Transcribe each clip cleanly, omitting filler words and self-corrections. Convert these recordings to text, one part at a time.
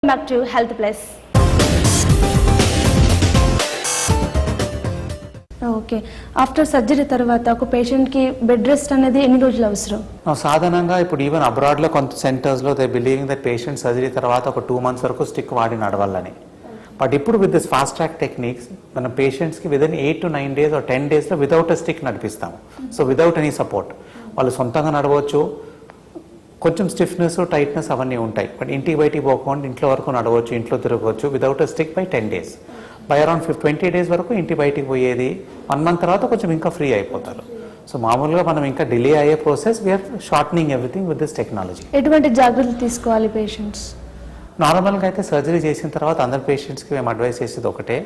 back to Health Plus. Okay, after surgery తర్వాత ఒక పేషెంట్కి బెడ్ రెస్ట్ అనేది ఎన్ని రోజులు అవసరం? సాధారణంగా ఇప్పుడు ఈవెన్ అబ్రాడ్లో కొంత సెంటర్స్లో they believing that patient surgery తర్వాత ఒక 2 months వరకు స్టిక్ వాడి నడవాలని. బట్ ఇప్పుడు with this fast track techniques మనం పేషెంట్స్కి విదిన్ 8 to 9 days or 10 daysలో వితౌట్ అ స్టిక్ నడిపిస్తాము. సో వితౌట్ ఎనీ సపోర్ట్ వాళ్ళు సొంతంగా నడవచ్చు. కొంచెం స్టిఫ్నెస్ టైట్నెస్ అవన్నీ ఉంటాయి, బట్ ఇంటికి బయటికి పోకుండా ఇంట్లో వరకు నడవచ్చు, ఇంట్లో తిరగవచ్చు without a stick by 10 days. By around 20 days వరకు ఇంటి బయటికి పోయేది. 1 month తర్వాత కొంచెం ఇంకా ఫ్రీ అయిపోతారు. సో మామూలుగా మనం ఇంకా డిలే అయ్యే process we're shortening everything with this technology. ఎటువంటి జాగ్రత్తలు తీసుకోవాలి పేషెంట్స్? నార్మల్గా అయితే సర్జరీ చేసిన తర్వాత అందరు పేషెంట్స్కి మేము అడ్వైస్ చేసేది ఒకటే,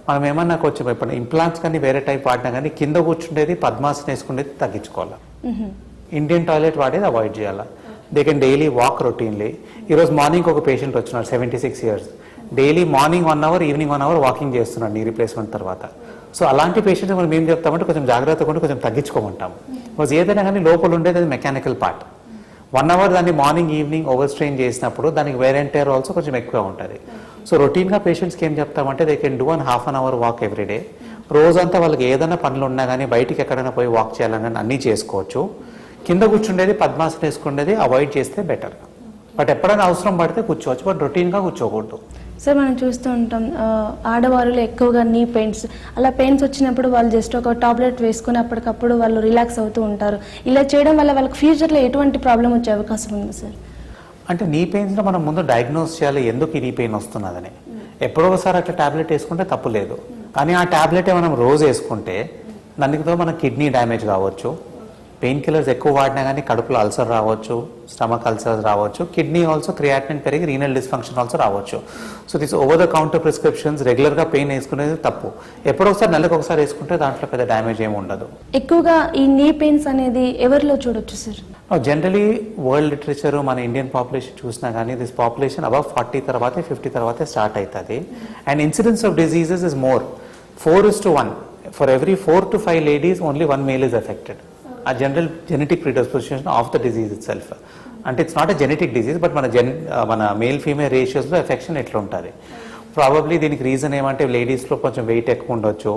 మనం ఏమన్నా కొంచెం ఇప్పుడు ఇంప్లాంట్స్ కానీ వేరే టైప్ వాడినా కానీ కింద కూర్చుండేది పద్మాసనం వేసుకునేది తగ్గించుకోవాలి. ఇండియన్ టాయిలెట్ వాడేది అవాయిడ్ చేయాలి. They can daily walk routinely. ఈరోజు మార్నింగ్ ఒక పేషెంట్ వచ్చినాడు 76 years, daily morning 1 hour evening 1 hour walking చేస్తున్నాడు నీ రీప్లేస్మెంట్ తర్వాత. సో అలాంటి పేషెంట్స్ మనం ఏం చెప్తామంటే కొంచెం జాగ్రత్తగా ఉండి కొంచెం తగ్గించుకోమంటాము. బికాజ్ ఏదైనా కానీ లోపల ఉండేది అది మెకానికల్ పార్ట్. 1 hour దాన్ని మార్నింగ్ ఈవినింగ్ ఓవర్ స్ట్రెయిన్ చేసినప్పుడు దానికి వేర్ అండ్ టేర్ ఆల్సో కొంచెం ఎక్కువ ఉంటుంది. సో రొటీన్గా పేషెంట్స్కి ఏం చెప్తామంటే they can do half an hour walk everyday. రోజంతా వాళ్ళకి ఏదైనా పనులు ఉన్నా కానీ బయటికి ఎక్కడైనా పోయి వాక్ చేయాలని అన్నీ చేసుకోవచ్చు. కింద కూర్చుండేది పద్మాసనం వేసుకునేది అవాయిడ్ చేస్తే బెటర్. బట్ ఎప్పుడైనా అవసరం పడితే కూర్చోవచ్చు, బట్ రొటీన్గా కూర్చోకూడదు. సార్ మనం చూస్తూ ఉంటాం ఆడవారిలో ఎక్కువగా నీ పెయిన్స్, అలా పెయిన్స్ వచ్చినప్పుడు వాళ్ళు జస్ట్ ఒక టాబ్లెట్ వేసుకుని అప్పటికప్పుడు వాళ్ళు రిలాక్స్ అవుతూ ఉంటారు. ఇలా చేయడం వల్ల వాళ్ళకి ఫ్యూచర్లో ఎటువంటి ప్రాబ్లం వచ్చే అవకాశం ఉంది సార్? అంటే నీ పెయిన్స్లో మనం ముందు డయాగ్నోస్ చేయాలి ఎందుకు ఈ నీ పెయిన్ వస్తున్నదని. ఎప్పుడో ఒకసారి అట్లా టాబ్లెట్ వేసుకుంటే తప్పు లేదు, కానీ ఆ టాబ్లెటే మనం రోజు వేసుకుంటే దానితో మన కిడ్నీ డ్యామేజ్ కావచ్చు. పెయిన్ కిల్లర్స్ ఎక్కువ వాడినా కానీ కడుపులో అల్సర్ రావచ్చు, స్టమక్ అల్సర్స్ రావచ్చు, కిడ్నీ ఆల్సో క్రియాటినిన్ పెరిగి రీనల్ డిస్ఫంక్షన్ ఆల్సో రావచ్చు. So this over the counter prescriptions రెగ్యులర్గా పెయిన్ వేసుకునేది తప్పు. ఎప్పుడో ఒకసారి నెలకు ఒకసారి వేసుకుంటే దాంట్లో పెద్ద డ్యామేజ్ ఏమి ఉండదు. ఎక్కువగా ఈ నీ పెయిన్స్ అనేది ఎవరిలో చూడొచ్చు సార్? జనరలీ వరల్డ్ లిటరేచర్ మన ఇండియన్ పాపులేషన్ చూసినా కానీ దిస్ పాపులేషన్ అబవ్ 40 తర్వాతే 50 తర్వాతే స్టార్ట్ అవుతుంది. And incidence of diseases is more 4:1. For every 4 to 5 ladies only 1 male is affected. A general genetic predisposition of the disease itself. అంటే it's not a genetic disease, but మన male female రేషియోస్లో affection ఎట్లా ఉంటుంది. Probably దీనికి reason ఏమంటే లేడీస్లో కొంచెం wait ఎక్కువ ఉండొచ్చు,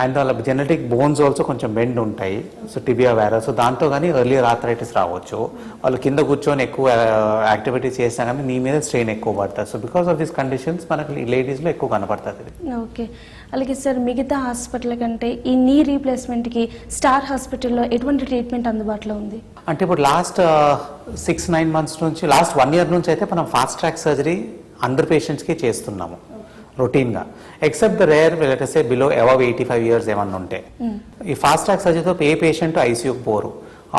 అండ్ వాళ్ళ జెనెటిక్ బోన్స్ ఆల్సో కొంచెం బెండ్ ఉంటాయి. సో టిబియా వైరస్, సో దాంతో కానీ ఎర్లియర్ ఆర్థరైటిస్ రావచ్చు. వాళ్ళు కింద కూర్చొని ఎక్కువ యాక్టివిటీస్ చేసినా కానీ నీ మీద స్ట్రెయిన్ ఎక్కువ పడతారు. So because of these conditions మనకి లేడీస్లో ఎక్కువ కనపడుతుంది. ఓకే, అలాగే సార్ మిగతా హాస్పిటల్ కంటే ఈ నీ రీప్లేస్మెంట్కి స్టార్ హాస్పిటల్లో ఎటువంటి ట్రీట్మెంట్ అందుబాటులో ఉంది? అంటే ఇప్పుడు లాస్ట్ 6-9 months నుంచి, లాస్ట్ 1 year నుంచి అయితే మనం ఫాస్ట్ ట్రాక్ సర్జరీ అందరు పేషెంట్స్కి చేస్తున్నాము రొటీన్గా, ఎక్సెప్ట్ ద రేర్ లెటర్సే బిలో అబవ్ 85 years ఏమన్నా ఉంటే. ఈ ఫాస్ట్ ట్రాక్ సర్జరీతో ఏ పేషెంట్ ఐసీయూకి పోరు.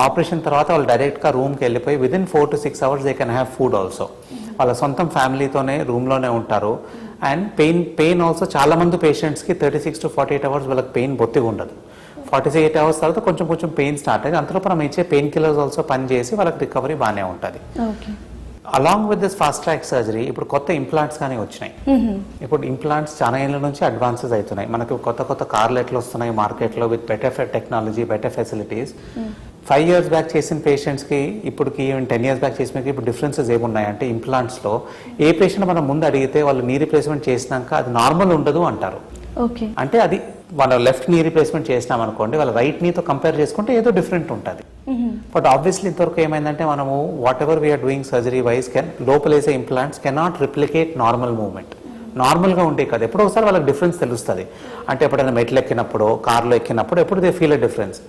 ఆపరేషన్ తర్వాత వాళ్ళు డైరెక్ట్గా రూమ్కి వెళ్ళిపోయి within 4 to 6 hours they can have food also. వాళ్ళ సొంతం ఫ్యామిలీతోనే రూమ్లోనే ఉంటారు. అండ్ పెయిన్ ఆల్సో చాలా మంది పేషెంట్స్కి 36 to 48 hours వాళ్ళకి పెయిన్ బొత్తిగా ఉండదు. 48 hours తర్వాత కొంచెం పెయిన్ స్టార్ట్ అయ్యి అంతలో మనం ఇచ్చే పెయిన్ కిల్లర్స్ ఆల్సో పనిచేసి వాళ్ళకి రికవరీ బాగానే ఉంటుంది. Along with this fast track surgery ఇప్పుడు కొత్త ఇంప్లాంట్స్ కానీ వచ్చినాయి. ఇప్పుడు ఇంప్లాంట్స్ చాలా ఏళ్ళ నుంచి అడ్వాన్సెస్ అవుతున్నాయి. మనకు కొత్త కార్లు ఎట్లా వస్తున్నాయి మార్కెట్లో with better technology, better facilities. 5 years back చేసిన పేషెంట్స్కి ఇప్పటికి 10 years బ్యాక్ చేసిన ఇప్పుడు డిఫరెన్సెస్ ఏమున్నాయంటే ఇంప్లాంట్స్లో ఏ పేషెంట్ మనం ముందు అడిగితే వాళ్ళు నీ రీప్లేస్మెంట్ చేసినాక అది నార్మల్ ఉండదు అంటారు. అంటే అది వాళ్ళ లెఫ్ట్ నీ రీప్లేస్మెంట్ చేసినాం అనుకోండి, వాళ్ళ రైట్ నీతో కంపేర్ చేసుకుంటే ఏదో డిఫరెంట్ ఉంటుంది. బట్ ఆబ్వియస్లీ ఇంతవరకు ఏమైందంటే మనము whatever we're doing surgery wise లోపల వేసే implants cannot replicate normal movement. నార్మల్గా ఉంటే కదా ఎప్పుడో ఒకసారి వాళ్ళకి డిఫరెన్స్ తెలుస్తుంది. అంటే ఎప్పుడైనా మెట్లు ఎక్కినప్పుడు, కార్లో ఎక్కినప్పుడు ఎప్పుడు they feel a difference.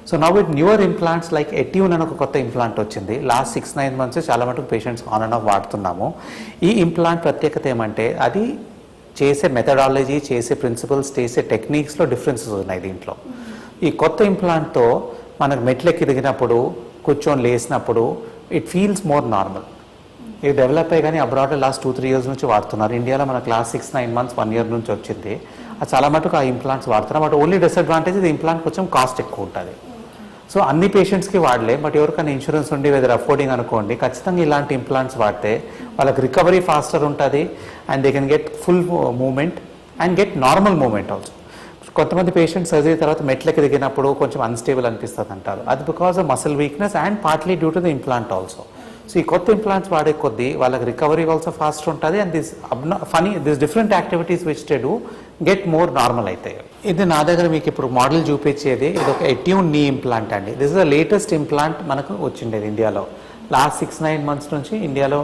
So now with newer implants like Attune అని ఒక కొత్త ఇంప్లాంట్ వచ్చింది. లాస్ట్ 6-9 months చాలా మటుకు పేషెంట్స్ ఆన్ అండ్ ఆఫ్ వాడుతున్నాము. ఈ ఇంప్లాంట్ ప్రత్యేకత ఏమంటే అది చేసే మెథడాలజీ, చేసే ప్రిన్సిపల్స్, చేసే టెక్నిక్స్లో డిఫరెన్సెస్ ఉన్నాయి దీంట్లో. ఈ కొత్త ఇంప్లాంట్తో మనకు మెట్లెక్కి దిగినప్పుడు, కూర్చొని లేసినప్పుడు ఇట్ ఫీల్స్ మోర్ నార్మల్. ఇది డెవలప్ అయ్యి కానీ అబ్రాడ్లో లాస్ట్ 2-3 years నుంచి వాడుతున్నారు. ఇండియాలో మనకు లాస్ట్ 6-9 months 1 year నుంచి వచ్చింది. అది చాలా మటుకు ఆ ఇంప్లాంట్స్ వాడుతున్నారు. బట్ ఓన్లీ డిసడ్వాంటేజ్ ఇది ఇంప్లాంట్ కొంచెం కాస్ట్ ఎక్కువ ఉంటుంది. సో అన్ని పేషెంట్స్కి వాడలే, బట్ ఎవరికైనా ఇన్సూరెన్స్ ఉండి వెదర్ అఫోర్డింగ్ అనుకోండి ఖచ్చితంగా ఇలాంటి ఇంప్లాంట్స్ వాడితే వాళ్ళకి రికవరీ ఫాస్టర్ ఉంటుంది. And they can get full movement and get normal movement also. కొంతమంది పేషెంట్స్ సర్జరీ తర్వాత మెట్లకి దిగినప్పుడు కొంచెం అన్స్టేబుల్ అనిపిస్తుంది అంటారు. అది because of muscle weakness and partly due to the implant also. So ఈ కొత్త ఇంప్లాంట్స్ వాడే కొద్దీ వాళ్ళకి రికవరీ ఆల్సో ఫాస్ట్ ఉంటుంది and this different activities which they do get more normal అవుతాయి. ఇది నా దగ్గర మీకు ఇప్పుడు మోడల్ చూపించేది ఇది ఒక ఎట్యూన్ నీ ఇంప్లాంట్ అండి. This is the latest implant మనకు వచ్చిండేది ఇండియాలో. లాస్ట్ 6-9 months నుంచి ఇండియాలో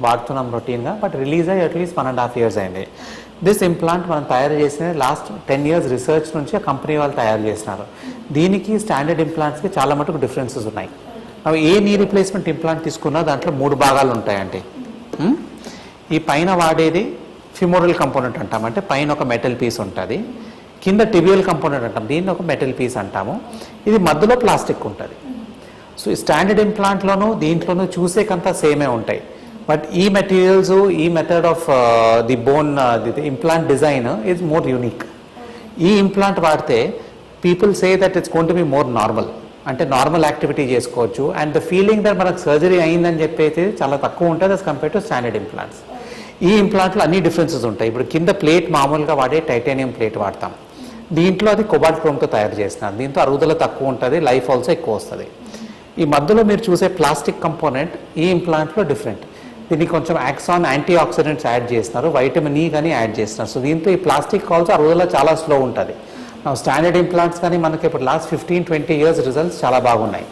వాడుతున్నాం రొటీన్గా, బట్ రిలీజ్ అయ్యి అట్లీస్ట్ 1.5 years అయింది. దిస్ ఇంప్లాంట్ మనం తయారు చేసిన లాస్ట్ 10 years రీసెర్చ్ నుంచి ఆ కంపెనీ వాళ్ళు తయారు చేసినారు. దీనికి స్టాండర్డ్ ఇంప్లాంట్స్కి చాలా మటుకు డిఫరెన్సెస్ ఉన్నాయి. ఏ నీ రీప్లేస్మెంట్ ఇంప్లాంట్ తీసుకున్నా దాంట్లో 3 భాగాలు ఉంటాయండి. ఈ పైన వాడేది ఫిమోరల్ కంపోనెంట్ అంటాం, అంటే పైన ఒక మెటల్ పీస్ ఉంటుంది, కింద టిబియల్ కంపోనెంట్ అంటాం, దీన్ని ఒక మెటల్ పీస్ అంటాము, ఇది మధ్యలో ప్లాస్టిక్ ఉంటుంది. సో ఈ స్టాండర్డ్ ఇంప్లాంట్లోనూ దీంట్లోనూ చూసేకంతా సేమే ఉంటాయి, బట్ ఈ మెటీరియల్స్ ఈ method of the bone implant design is more unique. ఈ ఇంప్లాంట్ వాడితే people say that it's going to be more normal, అంటే నార్మల్ యాక్టివిటీ చేసుకోవచ్చు అండ్ ద ఫీలింగ్ దట్ మనకు సర్జరీ అయిందని చెప్పేసి చాలా తక్కువ ఉంటుంది as compare to standard implants. ఈ ఇంప్లాంట్లో అన్ని డిఫరెన్సెస్ ఉంటాయి. ఇప్పుడు కింద ప్లేట్ మామూలుగా వాడే టైటానియం ప్లేట్ వాడతాం, దీంట్లో అది కోబాల్ట్ క్రోమ్తో తయారు చేస్తున్నారు, దీంతో అరుగుదల తక్కువ ఉంటుంది, లైఫ్ ఆల్సో ఎక్కువ వస్తుంది. ఈ మధ్యలో మీరు చూసే ప్లాస్టిక్ కంపోనెంట్ ఈ ఇంప్లాంట్లో డిఫరెంట్, దీనికి కొంచెం యాక్సాన్ యాంటీ ఆక్సిడెంట్స్ యాడ్ చేస్తున్నారు, వైటమిన్ ఈ కానీ యాడ్ చేస్తున్నారు. సో దీంతో ఈ ప్లాస్టిక్ ఆల్సో అరుగుదల చాలా స్లో ఉంటుంది. స్టాండర్డ్ ఇంప్లాంట్స్ కానీ మనకి ఇప్పుడు లాస్ట్ 15-20 years రిజల్ట్స్ చాలా బాగున్నాయి,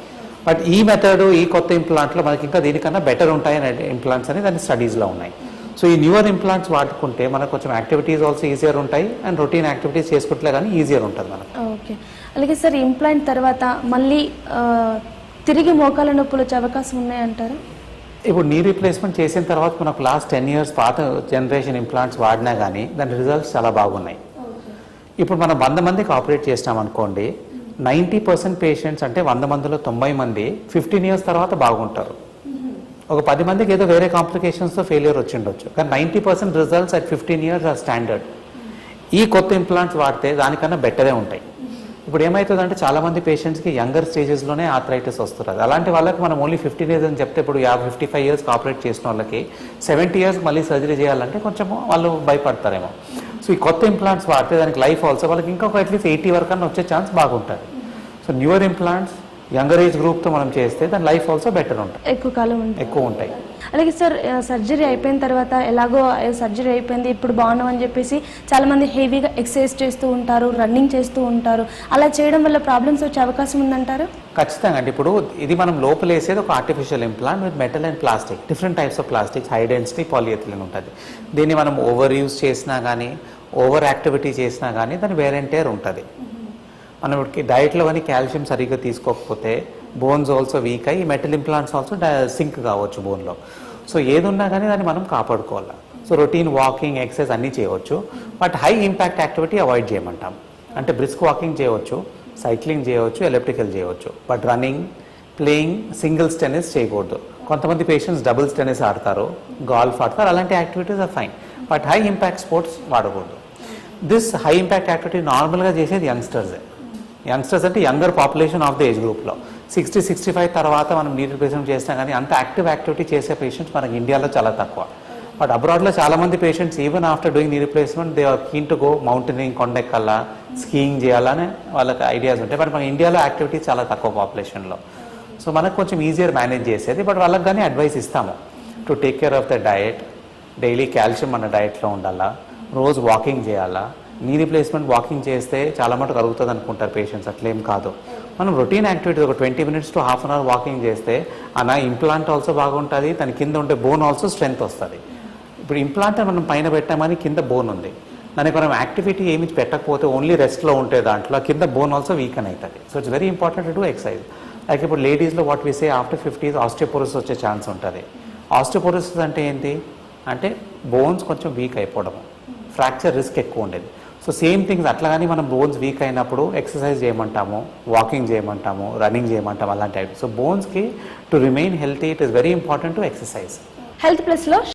బట్ ఈ మెథడ్ ఈ కొత్త ఇంప్లాంట్లో మనకి ఇంకా దీనికన్నా బెటర్ ఉంటాయి ఇంప్లాంట్స్ అని దాని స్టడీస్లో ఉన్నాయి. సో ఈ న్యూవర్ ఇంప్లాంట్స్ వాడుకుంటే మనకు కొంచెం యాక్టివిటీస్ ఆల్సో ఈజియర్ ఉంటాయి అండ్ రొటీన్ యాక్టివిటీస్ చేసుకుంటే కానీ ఈజియర్ ఉంటుంది మనకు. ఓకే, అలాగే సార్ ఇంప్లాంట్ తర్వాత మళ్ళీ తిరిగి మోకాల నొప్పులు వచ్చే అవకాశం ఉన్నాయంటారా? ఇప్పుడు నీ రీప్లేస్మెంట్ చేసిన తర్వాత మనకు లాస్ట్ 10 years పాత జనరేషన్ ఇంప్లాంట్స్ వాడినా కానీ దాని రిజల్ట్స్ చాలా బాగున్నాయి. ఇప్పుడు మనం 100 మందికి ఆపరేట్ చేసినాం అనుకోండి, 90% పేషెంట్స్ అంటే 100 మందిలో 90 మంది 15 years తర్వాత బాగుంటారు. ఒక 10 మందికి ఏదో వేరే కాంప్లికేషన్స్తో ఫెయిలియర్ వచ్చిండొచ్చు, కానీ 90% results at 15 years are standard. ఈ కొత్త ఇంప్లాంట్స్ వాడితే దానికన్నా బెటరే ఉంటాయి. ఇప్పుడు ఏమవుతుందంటే చాలామంది పేషెంట్స్కి యంగర్ స్టేజెస్లోనే ఆర్థరైటిస్ వస్తుంది. అలాంటి వాళ్ళకి మనం ఓన్లీ 15 years అని చెప్తే ఇప్పుడు 55 years ఆపరేట్ చేసిన వాళ్ళకి 70 years మళ్ళీ సర్జరీ చేయాలంటే కొంచెం వాళ్ళు భయపడతారేమో. సో ఈ కొత్త ఇంప్లాంట్స్ వాడితే దానికి లైఫ్ ఆల్సో వాళ్ళకి ఇంకొక అట్లీస్ట్ 80 వరకు అన్న వచ్చే ఛాన్స్ బాగుంటుంది. So newer implants younger age గ్రూప్తో మనం చేస్తే దాని లైఫ్ ఆల్సో బెటర్ ఉంటుంది, ఎక్కువ కాలం ఎక్కువ ఉంటాయి. అలాగే సార్ సర్జరీ అయిపోయిన తర్వాత ఎలాగో సర్జరీ అయిపోయింది ఇప్పుడు బాగున్నాం అని చెప్పేసి చాలామంది హెవీగా ఎక్సర్సైజ్ చేస్తూ ఉంటారు, రన్నింగ్ చేస్తూ ఉంటారు, అలా చేయడం వల్ల ప్రాబ్లమ్స్ వచ్చే అవకాశం ఉందంటారు? ఖచ్చితంగా అండి. ఇప్పుడు ఇది మనం లోపల వేసేది ఒక artificial implant with metal and plastic, different types of plastics, high density polyethylene ఉంటుంది. దీన్ని మనం ఓవర్ యూజ్ చేసినా కానీ ఓవర్ యాక్టివిటీ చేసినా కానీ దాని వేర్ అండ్ టేర్ ఉంటుంది. మనం డైట్లో కానీ కాల్షియం సరిగ్గా తీసుకోకపోతే బోన్స్ ఆల్సో వీక్ అయ్యి మెటల్ ఇంప్లాంట్స్ ఆల్సో సింక్ కావచ్చు బోన్లో. సో ఏది ఉన్నా కానీ దాన్ని మనం కాపాడుకోవాలి. సో రొటీన్ వాకింగ్ ఎక్సర్సైజ్ అన్నీ చేయవచ్చు, but high impact activity avoid చేయమంటాం. అంటే బ్రిస్క్ వాకింగ్ చేయవచ్చు, సైక్లింగ్ చేయవచ్చు, ఎలక్ట్రికల్ చేయవచ్చు, but running, playing, singles tennis చేయకూడదు. కొంతమంది పేషెంట్స్ డబుల్స్ టెన్నిస్ ఆడతారు, గాల్ఫ్ ఆడతారు, అలాంటి activities are fine, but high impact sports వాడకూడదు. దిస్ హై ఇంపాక్ట్ యాక్టివిటీ నార్మల్గా చేసేది యంగ్స్టర్సే. యంగ్స్టర్స్ అంటే younger population of the age గ్రూప్లో 60-65 తర్వాత మనం నీ రీప్లేస్మెంట్ చేసినా కానీ అంత యాక్టివ్ యాక్టివిటీ చేసే పేషెంట్స్ మనకి ఇండియాలో చాలా తక్కువ. బట్ అబ్రాడ్లో చాలామంది patients even after doing knee replacement they are keen to go mountaining, కొండెక్కల్లా, స్కీయింగ్ చేయాలని వాళ్ళకి ఐడియాస్ ఉంటాయి. బట్ మన ఇండియాలో యాక్టివిటీ చాలా తక్కువ పాపులేషన్లో. సో మనకు కొంచెం ఈజియర్ మేనేజ్ చేసేది, బట్ వాళ్ళకి కానీ అడ్వైస్ ఇస్తాము to take care of the diet. Daily calcium మన డయట్లో ఉండాలా, రోజు వాకింగ్ చేయాలా. నీ రీప్లేస్మెంట్ వాకింగ్ చేస్తే చాలా మటుకు కలుగుతుంది అనుకుంటారు పేషెంట్స్, అట్లేం కాదు. మనం రొటీన్ యాక్టివిటీస్ ఒక 20 minutes to half an hour walking చేస్తే నా ఇంప్లాంట్ ఆల్సో బాగుంటుంది, దాని కింద ఉండే బోన్ ఆల్సో స్ట్రెంత్ వస్తుంది. ఇప్పుడు ఇంప్లాంట్ మనం పైన పెట్టామని కింద బోన్ ఉంది, దానికి మనం యాక్టివిటీ ఏమి పెట్టకపోతే ఓన్లీ రెస్ట్లో ఉంటే దాంట్లో కింద బోన్ ఆల్సో వీకన్ అవుతుంది. So it's very important to do exercise. Like ఇప్పుడు లేడీస్లో what we say after 50s osteoporosis వచ్చే ఛాన్స్ ఉంటుంది. ఆస్టియోపోరోసిస్ అంటే ఏంటి అంటే బోన్స్ కొంచెం వీక్ అయిపోవడము, ఫ్రాక్చర్ రిస్క్ ఎక్కువ ఉండేది. సో సేమ్ థింగ్స్ అట్లాగానే మనం బోన్స్ వీక్ అయినప్పుడు ఎక్సర్సైజ్ చేయమంటాము, వాకింగ్ చేయమంటాము, రన్నింగ్ చేయమంటాము, అలాంటి. సో బోన్స్కి to remain healthy it is very important to exercise. Health ప్లస్లో